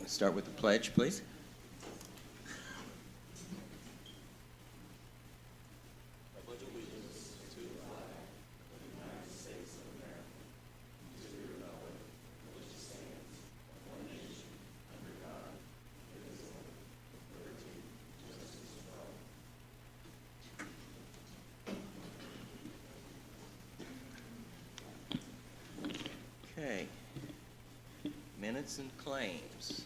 Let's start with the pledge, please. Okay. Minutes and claims.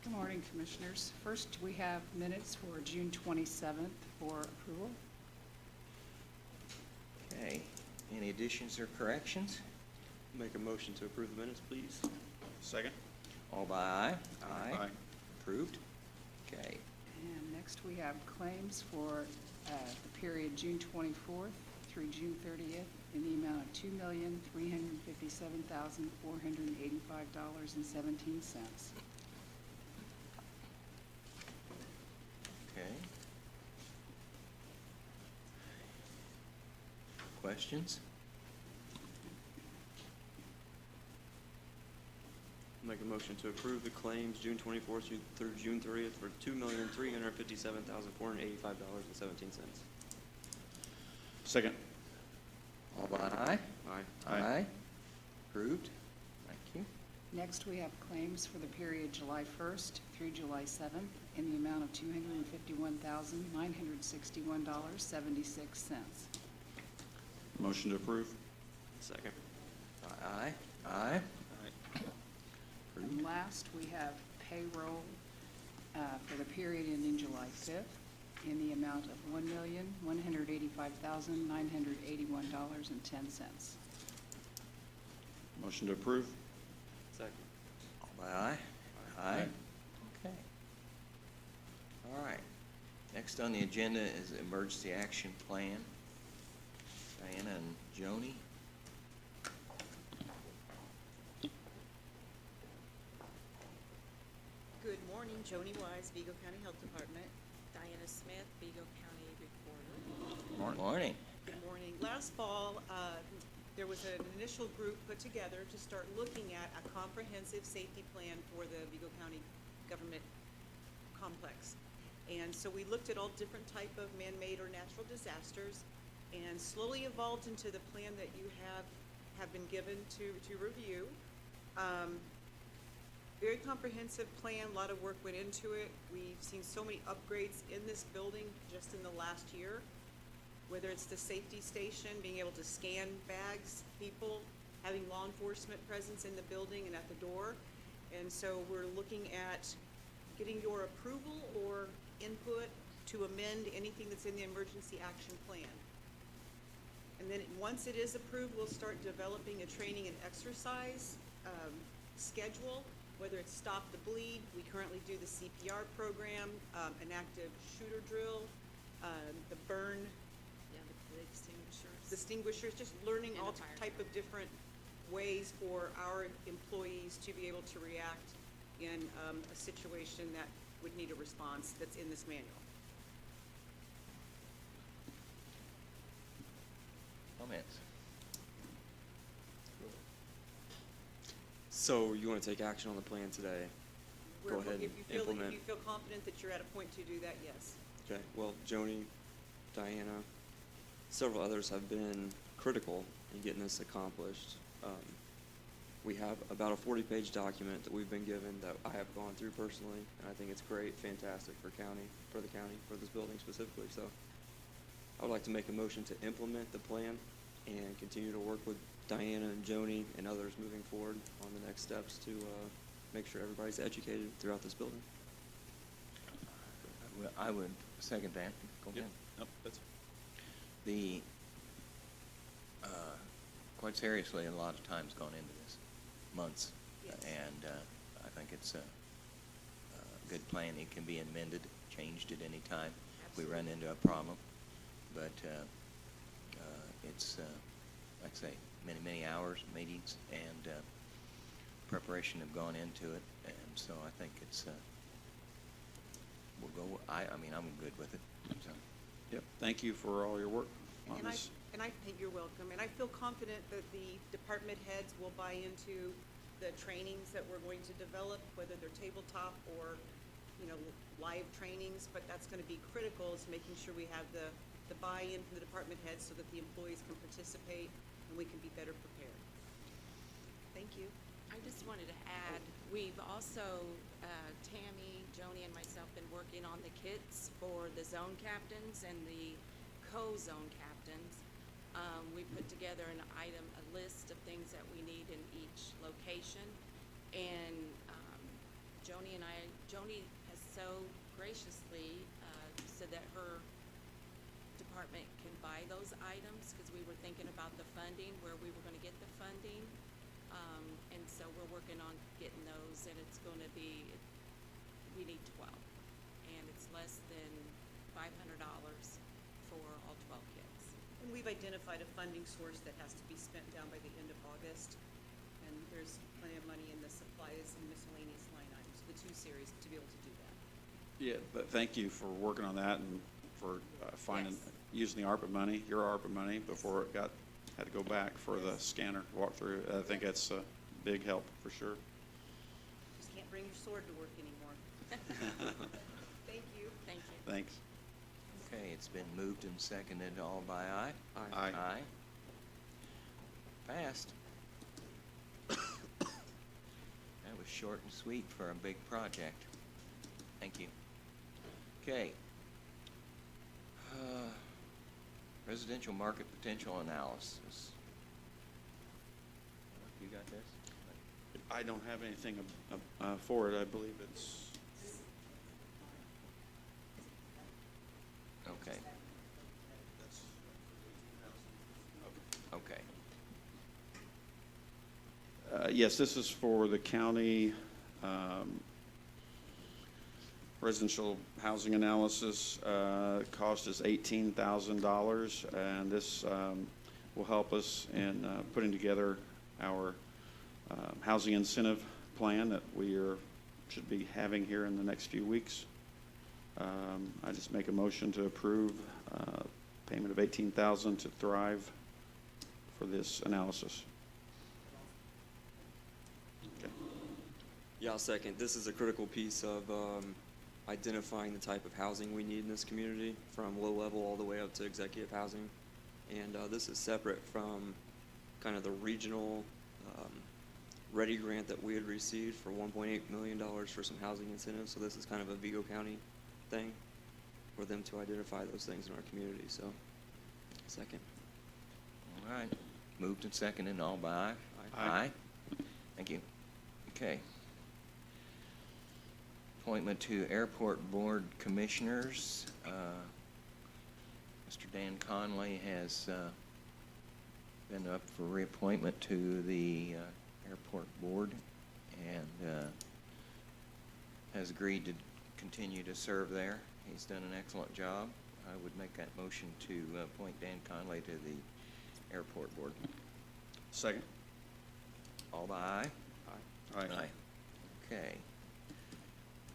Good morning, Commissioners. First, we have minutes for June 27th for approval. Okay. Any additions or corrections? Make a motion to approve the minutes, please. Second. All by aye? Aye. Approved? Okay. And next, we have claims for the period June 24th through June 30th in the amount of $2,357,485.17. Okay. Questions? Make a motion to approve the claims June 24th through June 30th for $2,357,485.17. Second. All by aye? Aye. Approved? Thank you. Next, we have claims for the period July 1st through July 7th in the amount of $251,961.76. Motion to approve. Second. Aye? Aye? And Approved? last, we have payroll for the period ending July 5th in the amount of $1,185,981.10. Motion to approve. Second. All by aye? Aye? Okay. All right. Next on the agenda is the emergency action plan. Diana and Joni. Good morning, Joni Wise, Vigo County Health Department. Diana Smith, Vigo County Recorder. Morning. Good morning. Last fall, there was an initial group put together to start looking at a comprehensive safety plan for the Vigo County government complex. And so we looked at all different type of man-made or natural disasters and slowly evolved into the plan that you have been given to review. Very comprehensive plan, a lot of work went into it. We've seen so many upgrades in this building just in the last year, whether it's the safety station, being able to scan bags, people, having law enforcement presence in the building and at the door. And so we're looking at getting your approval or input to amend anything that's in the emergency action plan. And then once it is approved, we'll start developing a training and exercise schedule, whether it's Stop the Bleed. We currently do the CPR program, an active shooter drill, the burn, The extinguishers. extinguishers, just learning And all the fire type of different ways for our employees to be able to react in a situation that would need a response that's in this manual. Comments? So you want to take action on the plan today? Go ahead If and you feel that, if implement. you feel confident that you're at a point to do that, yes. Okay, well, Joni, Diana, several others have been critical in getting this accomplished. We have about a 40-page document that we've been given that I have gone through personally, and I think it's great, fantastic for the county, for this building specifically. So I would like to make a motion to implement the plan and continue to work with Diana and Joni and others moving forward on the next steps to make sure everybody's educated throughout this building. I would second that. Go ahead. Nope, that's. The, quite seriously, a lot of time's gone into this, months. Yes. And I think it's a good plan. It can be amended, changed at any time if we run into a problem. But it's, like I say, many, many hours, meetings, and preparation have gone into it. And so I think it's, we'll go, I mean, I'm good with it. So. Yep. Thank you for all your work on this. And I think you're welcome. And I feel confident that the department heads will buy into the trainings that we're going to develop, whether they're tabletop or, you know, live trainings, but that's gonna be critical, is making sure we have the buy-in from the department heads so that the employees can participate and we can be better prepared. Thank you. I just wanted to add, we've also, Tammy, Joni, and myself been working on the kits for the zone captains and the co-zone captains. We put together a list of things that we need in each location. And Joni has so graciously said that her department can buy those items, because we were thinking about the funding, where we were gonna get the funding. And so we're working on getting those, and it's gonna be, we need 12. And it's less than $500 for all 12 kits. And we've identified a funding source that has to be spent down by the end of August. And there's plenty of money in the supplies and miscellaneous line items, the 2 series, to be able to do that. Yeah, but thank you for working on that and for finding, Yes. using the ARPA money, your ARPA money, before it had to go back for the scanner walkthrough. I think that's a big help for sure. Just can't bring your sword to work anymore. Thank you. Thank you. Thanks. Okay, it's been moved and seconded, all by aye? Aye. Aye. Passed. That was short and sweet for a big project. Thank you. Okay. Residential market potential analysis. You got this? I don't have anything for it. I believe it's, Okay. Okay. yes, this is for the county residential housing analysis. Cost is $18,000, and this will help us in putting together our housing incentive plan that should be having here in the next few weeks. I just make a motion to approve payment of $18,000 to Thrive for this analysis. Okay. Yeah, I'll second. This is a critical piece of identifying the type of housing we need in this community, from low level all the way up to executive housing. And this is separate from kind of the regional READY grant that we had received for $1.8 million for some housing incentives. So this is kind of a Vigo County thing for them to identify those things in our community. So, second. All right. Moved and seconded, all by aye? Aye. Thank you. Okay. Appointment to Airport Board Commissioners. Mr. Dan Conley has been up for reappointment to the Airport Board and has agreed to continue to serve there. He's done an excellent job. I would make that motion to appoint Dan Conley to the Airport Board. Second. All by aye? Aye. Okay.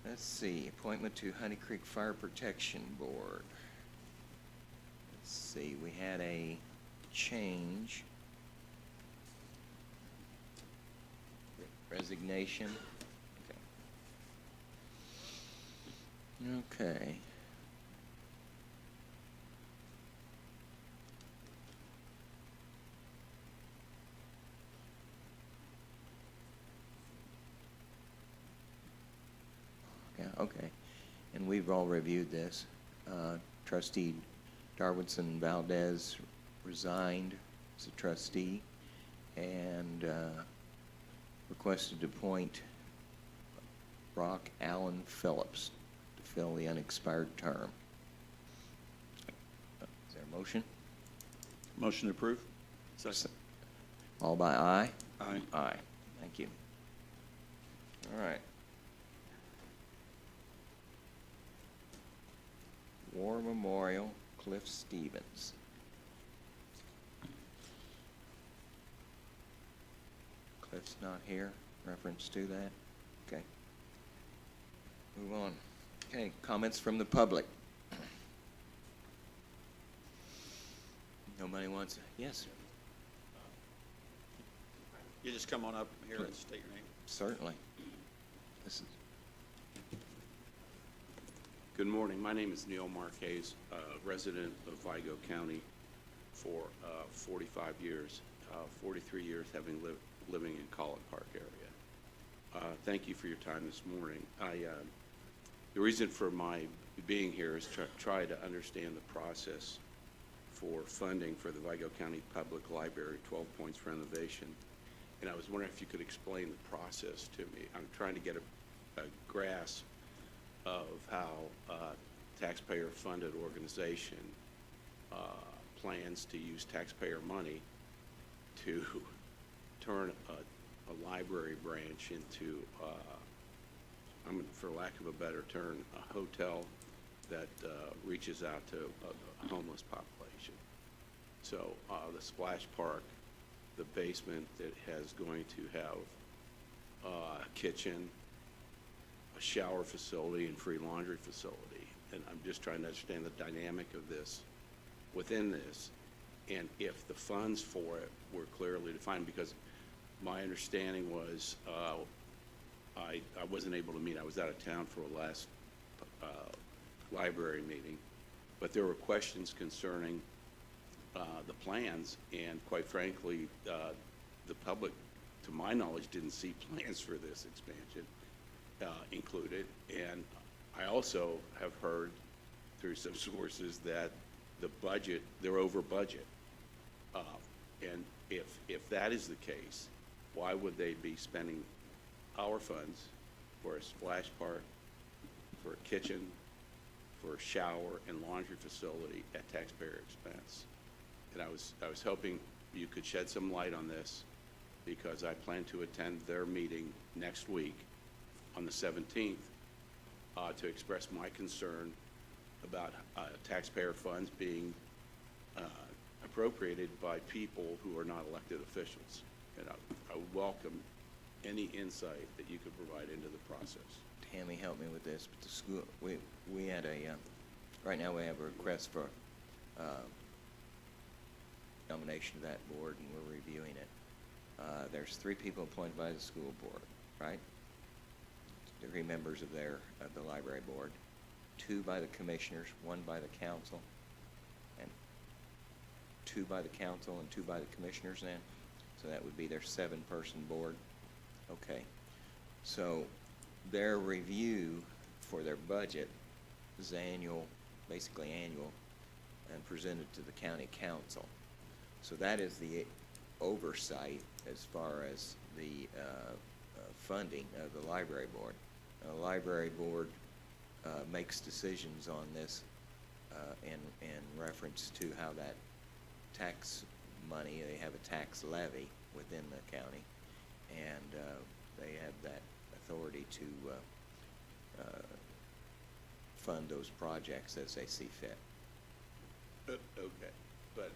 Let's see, appointment to Honey Creek Fire Protection Board. Let's see, we had a change. Resignation. Okay. Yeah, okay. And we've all reviewed this. Trustee Darwinson Valdez resigned as a trustee and requested to appoint Brock Allen Phillips to fill the unexpired term. Is there a motion? Motion to approve? Second. All by aye? Aye. Aye. Thank you. All right. War Memorial, Cliff Stevens. Cliff's not here, reference to that? Okay. Move on. Okay, comments from the public. Nobody wants, yes? You just come on up here and state your name. Certainly. This is, Good morning. My name is Neil Marquez, resident of Vigo County for 45 years, 43 years having living in College Park area. Thank you for your time this morning. The reason for my being here is to try to understand the process for funding for the Vigo County Public Library 12 Points renovation. And I was wondering if you could explain the process to me. I'm trying to get a grasp of how taxpayer-funded organization plans to use taxpayer money to turn a library branch into, for lack of a better term, a hotel that reaches out to a homeless population. So the Splash Park, the basement that has going to have a kitchen, a shower facility, and free laundry facility. And I'm just trying to understand the dynamic of this within this, and if the funds for it were clearly defined, because my understanding was I wasn't able to meet. I was out of town for a last library meeting, but there were questions concerning the plans, and quite frankly, the public, to my knowledge, didn't see plans for this expansion included. And I also have heard through some sources that the budget, they're over budget. And if that is the case, why would they be spending our funds for a splash park, for a kitchen, for a shower and laundry facility at taxpayer expense? And I was hoping you could shed some light on this, because I plan to attend their meeting next week on the 17th to express my concern about taxpayer funds being appropriated by people who are not elected officials. And I would welcome any insight that you could provide into the process. Tammy, help me with this, but the school, we had a, right now we have a request for nomination of that board, and we're reviewing it. There's 3 people appointed by the school board, right? 3 members of the library board, 2 by the commissioners, 1 by the council, and 2 by the council and 2 by the commissioners then? So that would be their 7-person board. Okay. So their review for their budget is annual, basically annual, and presented to the county council. So that is the oversight as far as the funding of the library board. The library board makes decisions on this in reference to how that tax money, they have a tax levy within the county, and they have that authority to fund those projects as they see fit. Okay, but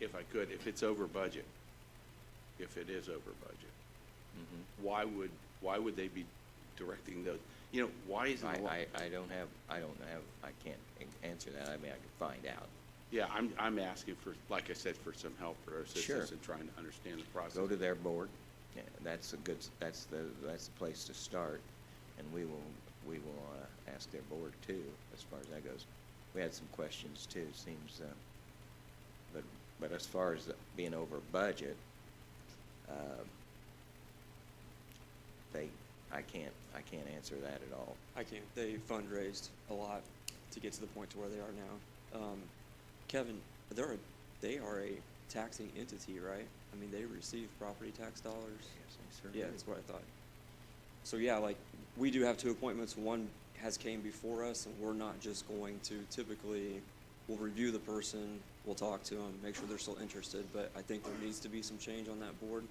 if I could, if it's over budget, if it is over budget, Mm-hmm. why would they be directing those? You know, why isn't a lot? I can't answer that. I mean, I could find out. Yeah, I'm asking for, like I said, for some help or assistance Sure. in trying to understand the process. Go to their board. Yeah, that's the place to start, and we will ask their board too, as far as that goes. We had some questions too. Seems, but as far as being over budget, I can't answer that at all. I can't. They fundraised a lot to get to the point to where they are now. Kevin, they are a taxing entity, right? I mean, they receive property tax dollars. Yes, they certainly Yeah, do. that's what I thought. So yeah, like, we do have 2 appointments. One has came before us, and we're not just going to typically, we'll review the person, we'll talk to them, make sure they're still interested, but I think there needs to be some change on that board.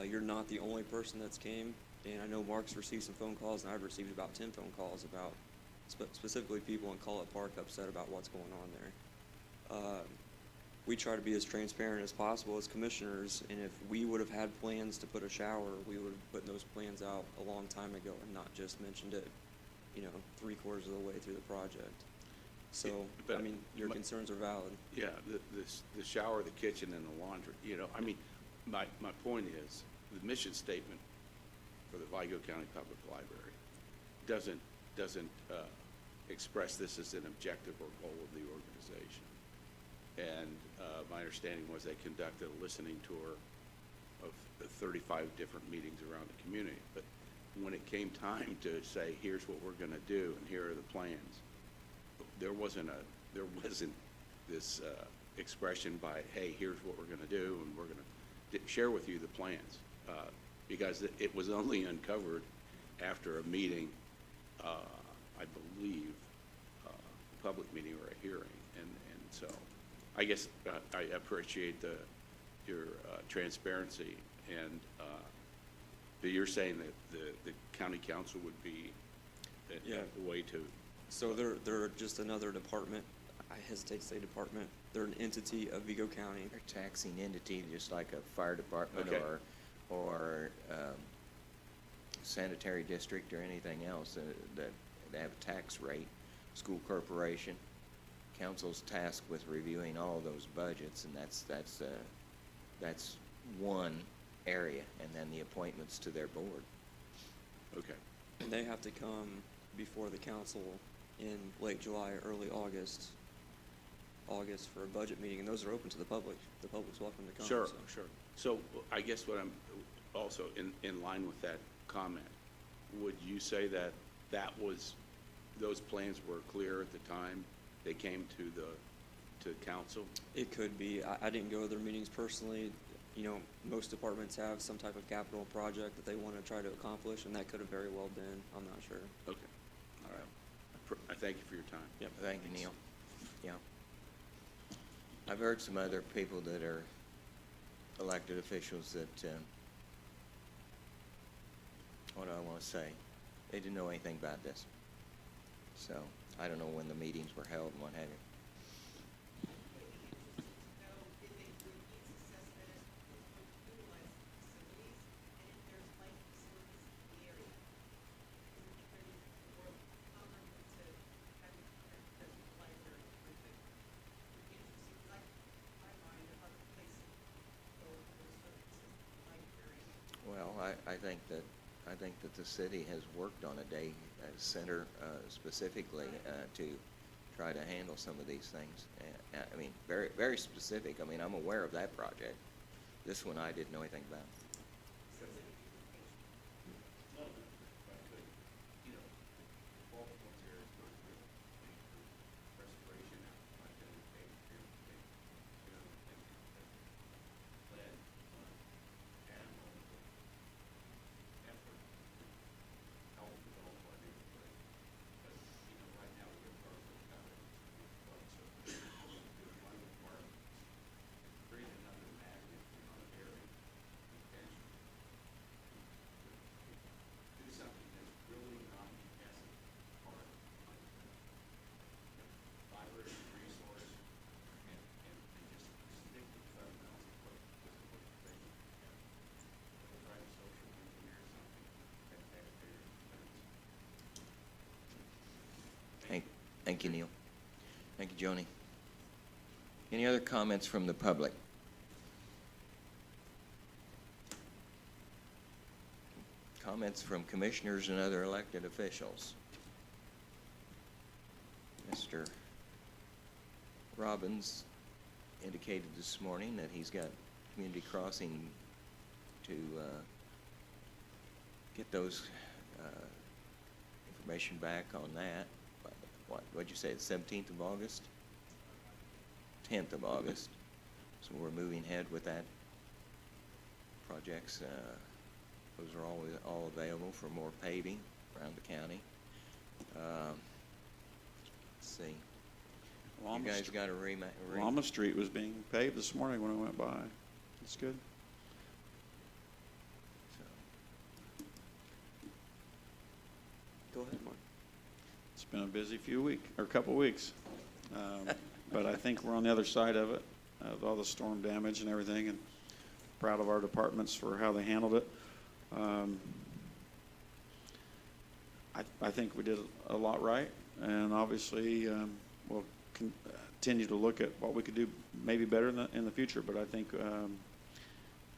You're not the only person that's came, and I know Mark's received some phone calls, and I've received about 10 phone calls about specifically people in College Park upset about what's going on there. We try to be as transparent as possible as commissioners, and if we would have had plans to put a shower, we would have put those plans out a long time ago and not just mentioned it, 3/4 of the way through the project. So, But I mean, your concerns are valid. Yeah, the shower, the kitchen, and the laundry, I mean, my point is, the mission statement for the Vigo County Public Library doesn't express this as an objective or goal of the organization. And my understanding was they conducted a listening tour of the 35 different meetings around the community. But when it came time to say, here's what we're going to do and here are the plans, there wasn't this expression by, hey, here's what we're going to do and we're going to share with you the plans. Because it was only uncovered after a meeting, I believe, a public meeting or a hearing. And so I guess I appreciate your transparency, and that you're saying that the county council would be Yeah. a way to. So they're just another department. I hesitate to say department. They're an entity of Vigo County. They're a taxing entity, just like a fire department Okay. or sanitary district or anything else that they have a tax rate. School corporation, council's tasked with reviewing all of those budgets, and that's one area, and then the appointments to their board. Okay. And they have to come before the council in late July, early August for a budget meeting, and those are open to the public. The public's welcome to come. Sure, so. sure. So I guess what I'm also in line with that comment, would you say that those plans were clear at the time they came to council? It could be. I didn't go to their meetings personally. You know, most departments have some type of capital project that they want to try to accomplish, and that could have very well been. I'm not sure. Okay, all right. I thank you for your time. Yep. Thank you, Neil. Yeah. I've heard some other people that are elected officials that, what do I want to say? They didn't know anything about this. So I don't know when the meetings were held and what have you. Well, I think that the city has worked on a day center specifically to try to handle some of these things. I mean, very, very specific. I mean, I'm aware of that project. This one I didn't know anything about. Thank you, Neil. Thank you, Joni. Any other comments from the public? Comments from commissioners and other elected officials? Mr. Robbins indicated this morning that he's got Community Crossing to get those information back on that. What'd you say, the 17th of August? 10th of August. So we're moving ahead with that. Projects, those are all available for more paving around the county. Let's see. You guys got a Lama Street was being paved this morning when I went by. That's good. So, Go ahead, Mark. It's been a busy couple weeks. But I think we're on the other side of it, of all the storm damage and everything, and proud of our departments for how they handled it. I think we did a lot right, and obviously we'll continue to look at what we could do maybe better in the future, but I think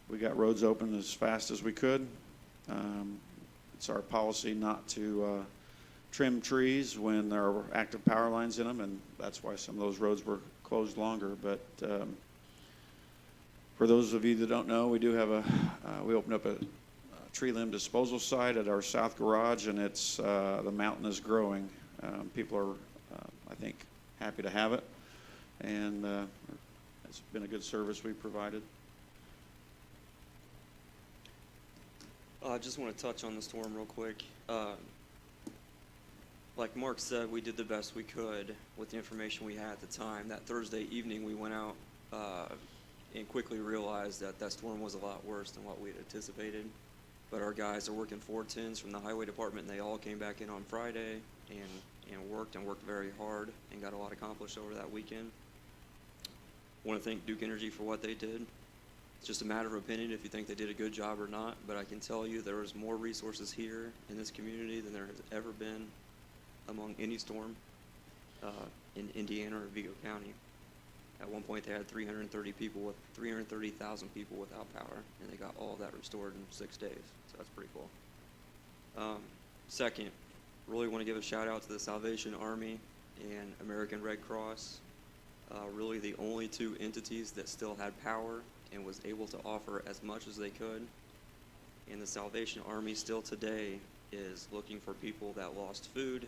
we got roads open as fast as we could. It's our policy not to trim trees when there are active power lines in them, and that's why some of those roads were closed longer. But for those of you that don't know, we do have we opened up a tree limb disposal site at our south garage, and it's the mountain is growing. People are, I think, happy to have it, and it's been a good service we provided. I just want to touch on the storm real quick. Like Mark said, we did the best we could with the information we had at the time. That Thursday evening, we went out and quickly realized that that storm was a lot worse than what we had anticipated. But our guys are working 410s from the highway department, and they all came back in on Friday and worked very hard and got a lot accomplished over that weekend. Want to thank Duke Energy for what they did. It's just a matter of opinion if you think they did a good job or not, but I can tell you there was more resources here in this community than there has ever been among any storm in Indiana or Vigo County. At one point, they had 330,000 people without power, and they got all of that restored in 6 days. So that's pretty cool. Second, really want to give a shout out to the Salvation Army and American Red Cross. Really the only two entities that still had power and was able to offer as much as they could. And the Salvation Army still today is looking for people that lost food,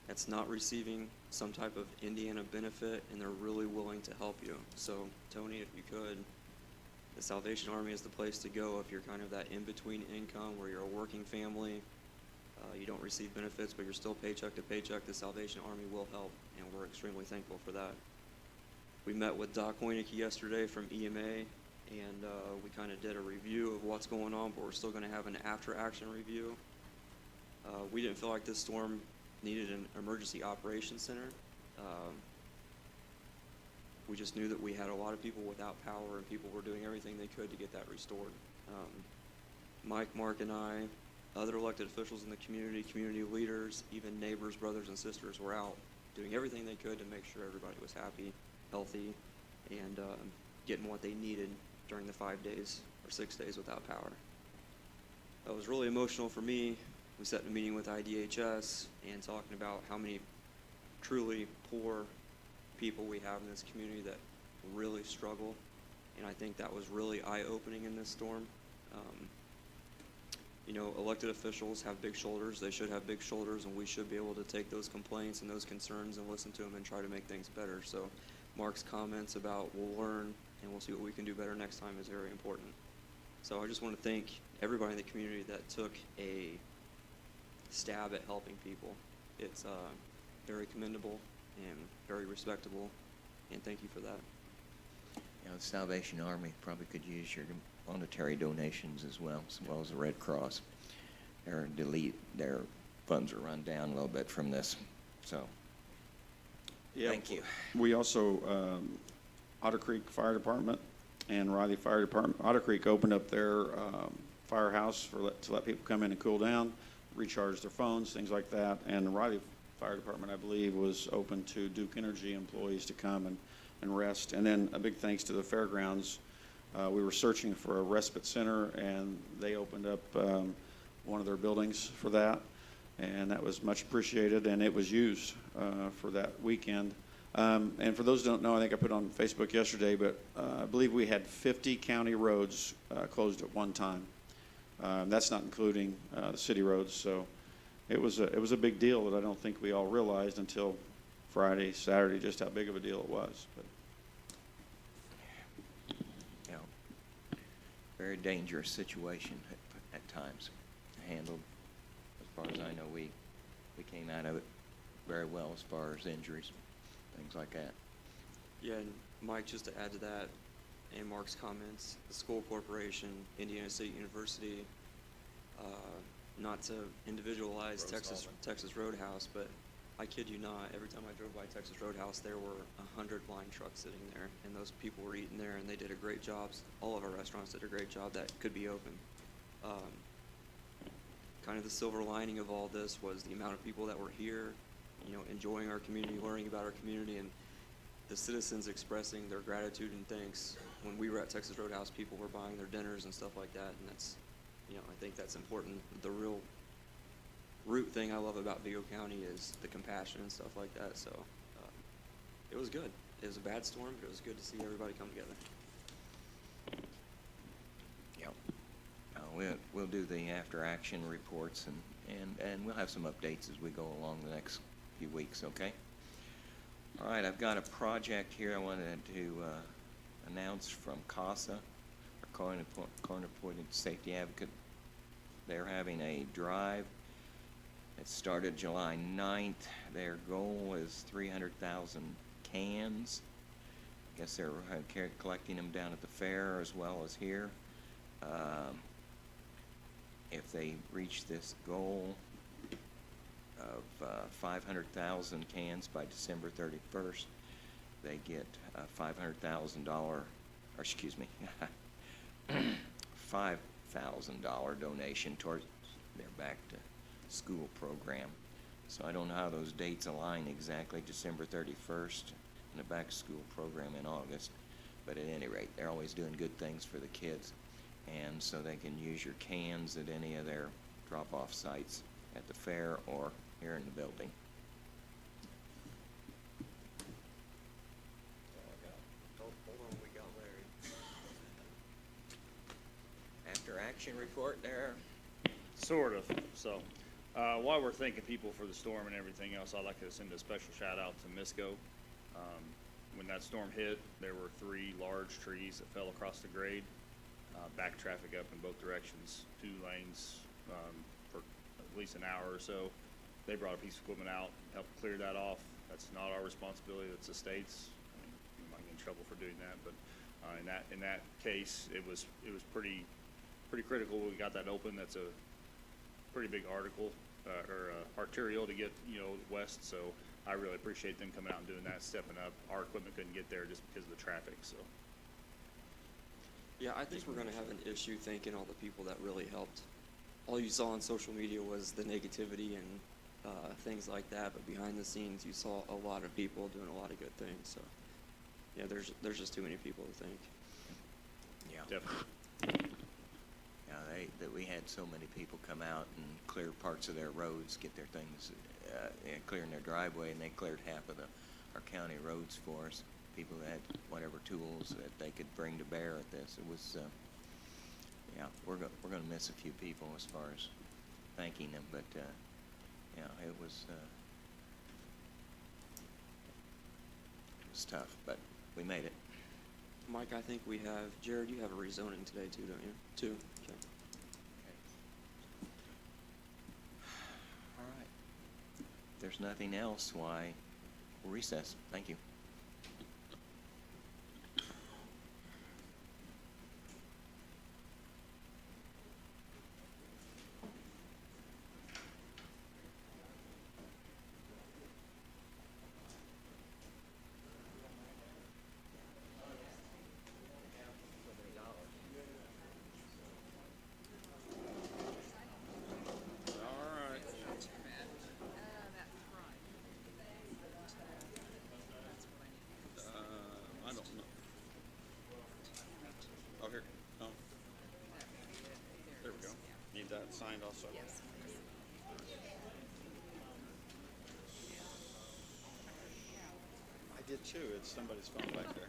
that's not receiving some type of Indiana benefit, and they're really willing to help you. So Tony, if you could, the Salvation Army is the place to go if you're kind of that in-between income where you're a working family, you don't receive benefits, but you're still paycheck to paycheck. The Salvation Army will help, and we're extremely thankful for that. We met with Doc Hoynicke yesterday from EMA, and we kind of did a review of what's going on, but we're still going to have an after-action review. We didn't feel like this storm needed an emergency operations center. We just knew that we had a lot of people without power, and people were doing everything they could to get that restored. Mike, Mark, and I, other elected officials in the community leaders, even neighbors, brothers, and sisters were out doing everything they could to make sure everybody was happy, healthy, and getting what they needed during the 5 days or 6 days without power. That was really emotional for me. We sat in a meeting with IDHS and talking about how many truly poor people we have in this community that really struggle, and I think that was really eye-opening in this storm. You know, elected officials have big shoulders. They should have big shoulders, and we should be able to take those complaints and those concerns and listen to them and try to make things better. So Mark's comments about we'll learn and we'll see what we can do better next time is very important. So I just want to thank everybody in the community that took a stab at helping people. It's very commendable and very respectable, and thank you for that. You know, the Salvation Army probably could use your monetary donations as well as the Red Cross. Their funds are run down a little bit from this, so Yeah, thank you. We also, Otter Creek Fire Department and Riley Fire Department, Otter Creek opened up their firehouse to let people come in and cool down, recharge their phones, things like that. And the Riley Fire Department, I believe, was open to Duke Energy employees to come and rest. And then a big thanks to the fairgrounds. We were searching for a respite center, and they opened up one of their buildings for that, and that was much appreciated, and it was used for that weekend. And for those who don't know, I think I put on Facebook yesterday, but I believe we had 50 county roads closed at one time. That's not including the city roads, so it was a big deal that I don't think we all realized until Friday, Saturday, just how big of a deal it was. But You know, very dangerous situation at times handled. As far as I know, we came out of it very well as far as injuries, things like that. Yeah, and Mike, just to add to that, and Mark's comments, the school corporation, Indiana State University, not to individualize Texas Roadhouse, but I kid you not, every time I drove by Texas Roadhouse, there were 100 line trucks sitting there, and those people were eating there, and they did a great job. All of our restaurants did a great job that could be open. Kind of the silver lining of all this was the amount of people that were here, you know, enjoying our community, learning about our community, and the citizens expressing their gratitude and thanks when we were at Texas Roadhouse, people were buying their dinners and stuff like that, and that's, you know, I think that's important. The real root thing I love about Vigo County is the compassion and stuff like that, so it was good. It was a bad storm, but it was good to see everybody come together. Yep. We'll do the after-action reports, and we'll have some updates as we go along the next few weeks, okay? All right, I've got a project here I wanted to announce from CASA, our Court-Appointed Safety Advocate. They're having a drive. It started July 9th. Their goal is 300,000 cans. I guess they're collecting them down at the fair as well as here. If they reach this goal of 500,000 cans by December 31st, they get a $500,000, or excuse me, $5,000 donation towards their Back to School program. So I don't know how those dates align exactly, December 31st and the Back to School program in August. But at any rate, they're always doing good things for the kids. And so they can use your cans at any of their drop-off sites at the fair or here in the building. Hold on, we got Larry. After action report there. Sort of. So, while we're thanking people for the storm and everything else, I'd like to send a special shout out to Misco. When that storm hit, there were 3 large trees that fell across the grade, backed traffic up in both directions, 2 lanes, for at least an hour or so. They brought a piece of equipment out, helped clear that off. That's not our responsibility, that's the state's. I mean, we might get in trouble for doing that, but, in that case, it was pretty critical. We got that open. That's a pretty big arterial to get, west, so I really appreciate them coming out and doing that, stepping up. Our equipment couldn't get there just because of the traffic, so. Yeah, I think we're going to have an issue thanking all the people that really helped. All you saw on social media was the negativity and things like that, but behind the scenes you saw a lot of people doing a lot of good things. So, yeah, there's just too many people to thank. Yeah. Definitely. Yeah, that we had so many people come out and clear parts of their roads, get their things, clearing their driveway, and they cleared half of our county roads for us. People that had whatever tools that they could bring to bear at this. It was, yeah, we're going to miss a few people as far as thanking them, but yeah, it was tough, but we made it. Mike, I think we have, Jared, you have a rezoning today too, don't you? 2, okay. All right. If there's nothing else, why, we'll recess. Thank you. I don't know. Oh, here. Oh. There we go. Need that signed also? Yes. I did too. It's somebody's phone back there.